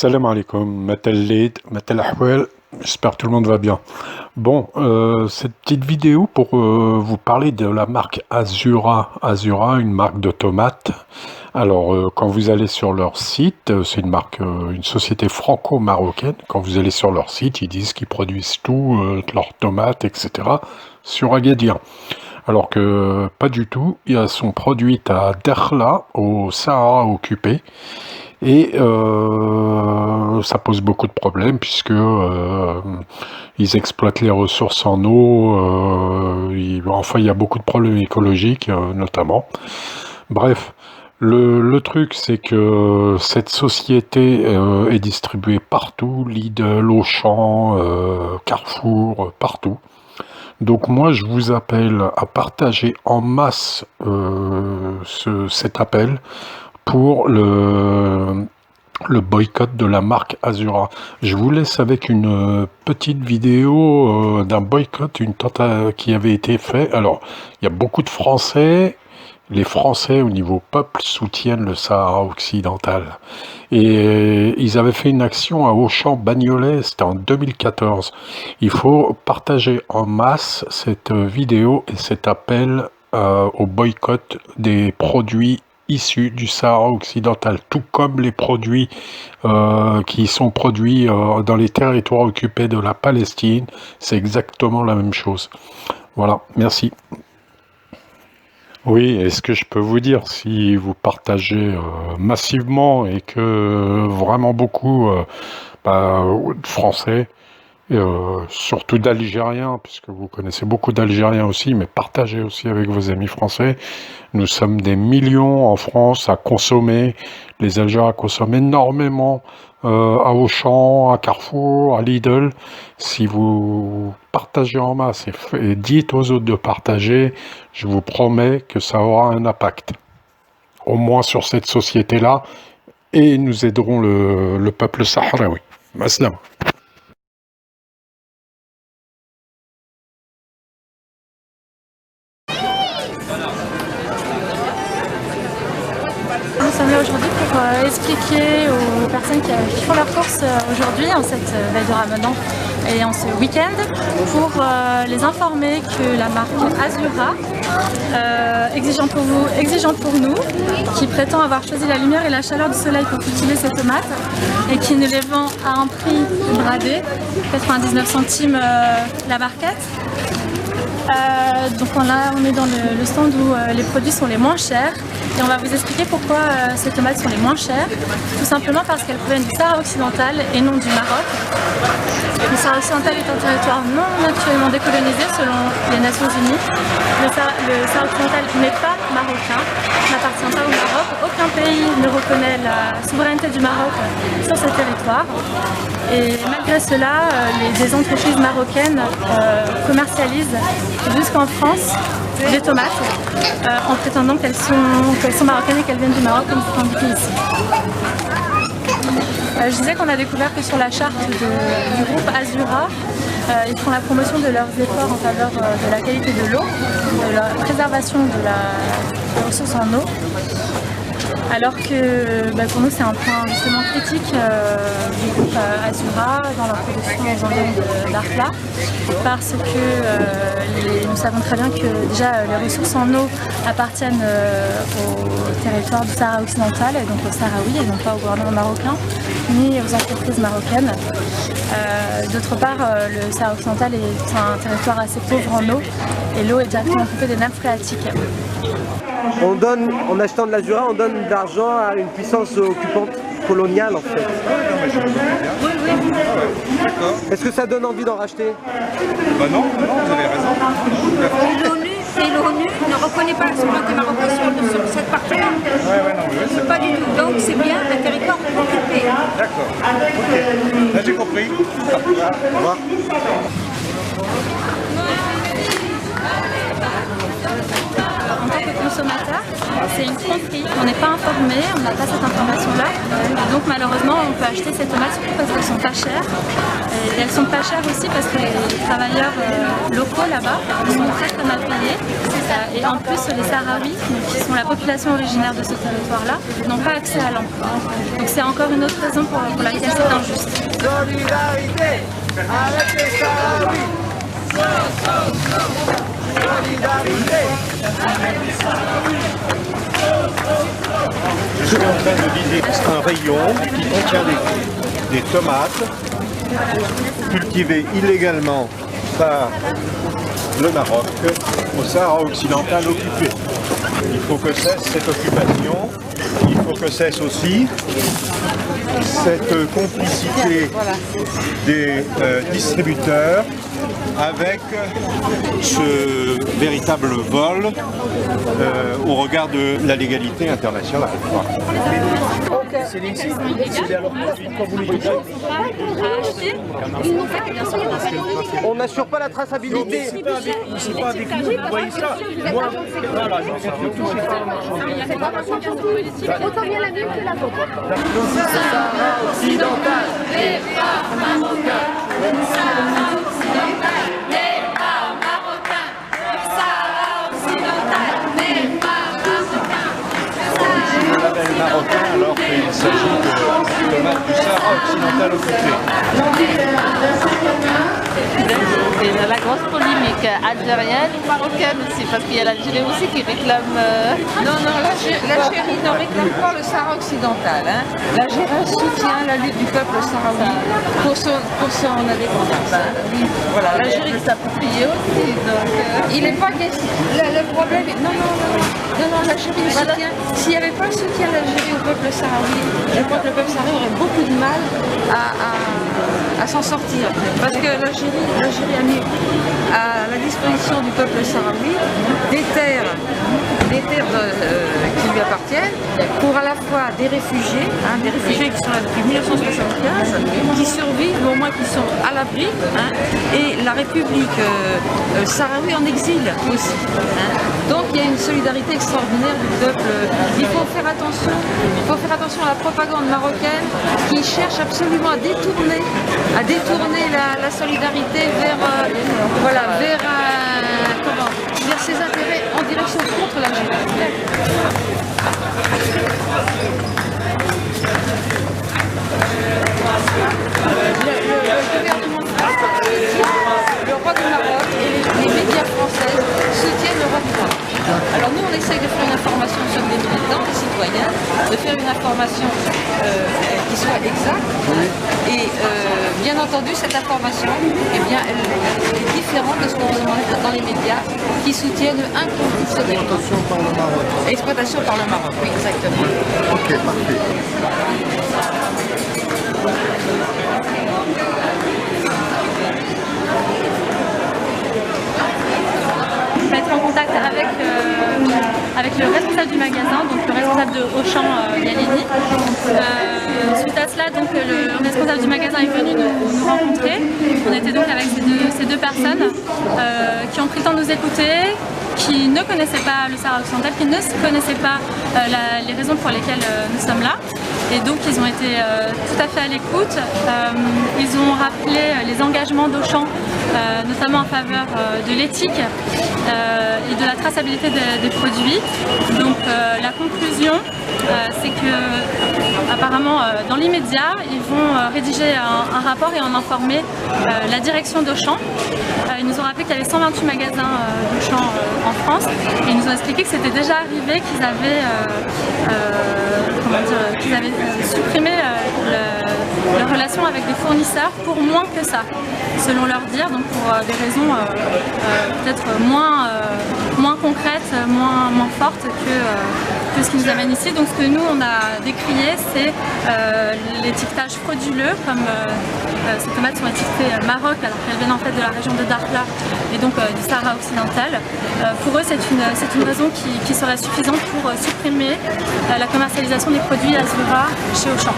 Salam alaikum, Matel Leid, Matel Ahwal, j'espère que tout le monde va bien. Bon, cette petite vidéo pour vous parler de la marque Azura. Azura, une marque de tomates. Alors, quand vous allez sur leur site, c'est une marque, une société franco-marocaine. Quand vous allez sur leur site, ils disent qu'ils produisent tout, leurs tomates, etc. sur Agadir. Alors que pas du tout, elles sont produites à Dakhla, au Sahara occupé. Et ça pose beaucoup de problèmes puisque ils exploitent les ressources en eau. Enfin, il y a beaucoup de problèmes écologiques, notamment. Bref, le truc, c'est que cette société est distribuée partout, Lidl, Auchan, Carrefour, partout. Donc moi, je vous appelle à partager en masse cet appel pour le boycott de la marque Azura. Je vous laisse avec une petite vidéo d'un boycott, qui avait été fait. Alors, il y a beaucoup de Français. Les Français, au niveau peuple, soutiennent le Sahara occidental. Et ils avaient fait une action à Auchan Bagnolet, c'était en 2014. Il faut partager en masse cette vidéo et cet appel au boycott des produits issus du Sahara occidental, tout comme les produits qui sont produits dans les territoires occupés de la Palestine. C'est exactement la même chose. Voilà, merci. Oui, est-ce que je peux vous dire, si vous partagez massivement et que vraiment beaucoup de Français, surtout d'Algériens, puisque vous connaissez beaucoup d'Algériens aussi, mais partagez aussi avec vos amis français. Nous sommes des millions en France à consommer, les Algériens consomment énormément à Auchan, à Carrefour, à Lidl. Si vous partagez en masse et dites aux autres de partager, je vous promets que ça aura un impact, au moins sur cette société-là, et nous aiderons le peuple sahraoui. Maslam. Nous sommes là aujourd'hui pour expliquer aux personnes qui font leurs courses aujourd'hui, en cette veille de Ramadan et en ce week-end, pour les informer que la marque Azura, exigeante pour nous, qui prétend avoir choisi la lumière et la chaleur du soleil pour cultiver ces tomates et qui nous les vend à un prix bradé, 99 centimes la barquette. Donc on est dans le stand où les produits sont les moins chers et on va vous expliquer pourquoi ces tomates sont les moins chères. Tout simplement parce qu'elles proviennent du Sahara occidental et non du Maroc. Le Sahara occidental est un territoire non actuellement décolonisé selon les Nations Unies. Le Sahara occidental n'est pas marocain, n'appartient pas au Maroc. Aucun pays ne reconnaît la souveraineté du Maroc sur ce territoire. Et malgré cela, des entreprises marocaines commercialisent jusqu'en France des tomates en prétendant qu'elles sont marocaines et qu'elles viennent du Maroc, comme c'est indiqué ici. Je disais qu'on a découvert que sur la charte du groupe Azura, ils font la promotion de leurs efforts en faveur de la qualité de l'eau, de la préservation des ressources en eau. Alors que pour nous c'est un point justement critique du groupe Azura dans leur production aux environs de Dakhla, parce que nous savons très bien que déjà les ressources en eau appartiennent au territoire du Sahara occidental et donc aux Sahraouis et non pas au gouvernement marocain ni aux entreprises marocaines. D'autre part, le Sahara occidental est un territoire assez pauvre en eau et l'eau est directement coupée des nappes phréatiques. En achetant de l'Azura, on donne de l'argent à une puissance occupante coloniale en fait. Oui. D'accord. Est-ce que ça donne envie d'en racheter? Bah non, vous avez raison. L'ONU ne reconnaît pas la souveraineté marocaine sur cette partie-là. Oui, Pas du tout. Donc c'est bien un territoire occupé. d'accord. Ok. Là j'ai compris. Au revoir. En tant que consommateur, c'est une tromperie. On n'est pas informé, on n'a pas cette information-là. Donc malheureusement, on peut acheter ces tomates, surtout parce qu'elles sont pas chères. Et elles sont pas chères aussi parce que les travailleurs locaux là-bas sont très mal payés. Et en plus, les Sahraouis, qui sont la population originaire de ce territoire-là, n'ont pas accès à l'emploi. Donc c'est encore une autre raison pour laquelle c'est injuste. Solidarité avec les Sahraouis. Solidarité. Je suis en train de vider un rayon qui contient des tomates cultivées illégalement par le Maroc au Sahara occidental occupé. Il faut que cesse cette occupation, il faut que cesse aussi cette complicité des distributeurs avec ce véritable vol au regard de la légalité internationale. On n'assure pas la traçabilité. C'est pas avec nous, vous voyez ça. Moi, voilà, Autant bien la mienne que la vôtre. Sahara occidental. Les pas marocains. Sahara occidental. Les pas marocains. Sahara occidental. Les pas marocains. le label marocain alors qu'il s'agit de tomates du Sahara occidental occupé. C'est la grosse polémique algérienne ou marocaine aussi, parce qu'il y a l'Algérie aussi qui réclame... Non, l'Algérie ne réclame pas le Sahara occidental. Hein. L'Algérie soutient la lutte du peuple sahraoui pour son indépendance. Voilà, l'Algérie s'approprie aussi, donc... Il n'est pas question... Le problème est... Non, l'Algérie soutient... S'il n'y avait pas le soutien de l'Algérie au peuple sahraoui, je crois que le peuple sahraoui aurait beaucoup de mal à s'en sortir. Parce que l'Algérie a mis à la disposition du peuple sahraoui des terres qui lui appartiennent pour à la fois des réfugiés qui sont là depuis 1975, qui survivent, au moins qui sont à l'abri, et la République sahraoui en exil aussi. Donc il y a une solidarité extraordinaire du peuple. Il faut faire attention à la propagande marocaine qui cherche absolument à détourner la solidarité vers ses intérêts en direction contre l'Algérie. Le roi du Maroc et les médias français soutiennent le roi du Maroc. Alors nous on essaye de faire une information sur des militants, des citoyens, de faire une information qui soit exacte et bien entendu cette information elle est différente de ce qu'on demande dans les médias qui soutiennent inconditionnellement. Exploitation par le Maroc. Exploitation par le Maroc, oui exactement. Ok, parfait. Je vais être en contact avec le responsable du magasin, donc le responsable de Auchan Yalini. Suite à cela, donc, le responsable du magasin est venu nous rencontrer. On était donc avec ces deux personnes qui ont pris le temps de nous écouter, qui ne connaissaient pas le Sahara occidental, qui ne connaissaient pas les raisons pour lesquelles nous sommes là. Et donc ils ont été tout à fait à l'écoute. Ils ont rappelé les engagements d'Auchan, notamment en faveur de l'éthique et de la traçabilité des produits. Donc la conclusion, c'est que apparemment dans l'immédiat, ils vont rédiger un rapport et en informer la direction d'Auchan. Ils nous ont rappelé qu'il y avait 128 magasins d'Auchan en France et ils nous ont expliqué que c'était déjà arrivé qu'ils avaient supprimé leur relation avec des fournisseurs pour moins que ça, selon leur dire, donc pour des raisons peut-être moins concrètes, moins fortes que ce qui nous amène ici. Donc ce que nous on a décrié, c'est l'étiquetage frauduleux, comme ces tomates sont étiquetées Maroc alors qu'elles viennent en fait de la région de Dakhla et donc du Sahara occidental. Pour eux c'est une raison qui serait suffisante pour supprimer la commercialisation des produits Azura chez Auchan.